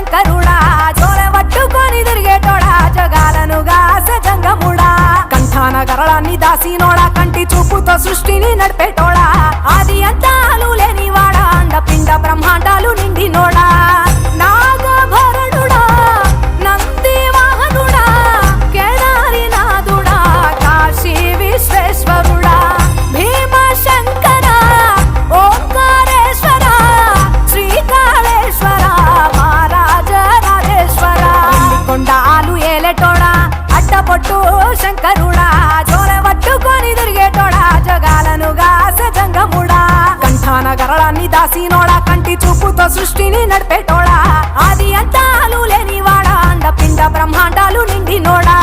శంకరుడా జోల పట్టుకొని తిరిగేటోడా జగాలను గాసే జంగముడా కంఠాన గరళాన్ని దాసినోడా కంటి చూపుతో సృష్టిని నడిపేటోడా ఆది అంతాలు లేనివాడా అండపిండ బ్రహ్మాండాలు నిండినోడా నాగభరణుడా నంది వాహనుడా కేదారినాథుడా కాశీ విశ్వేశ్వరుడా భీమ శంకర ఓంకారేశ్వర శ్రీకాళేశ్వర మహారాజ రాజేశ్వర కొండాలు ఏలేటోడా అడ్డపొట్టు శంకరుడా జోల పట్టుకొని తిరిగేటోడా జగాలను గాసే జంగముడా కంఠాన గరళాన్ని దాసినోడా కంటి చూపుతో సృష్టిని నడిపేటోడా ఆది అంతాలు లేనివాడా అండపిండ బ్రహ్మాండాలు నిండినోడా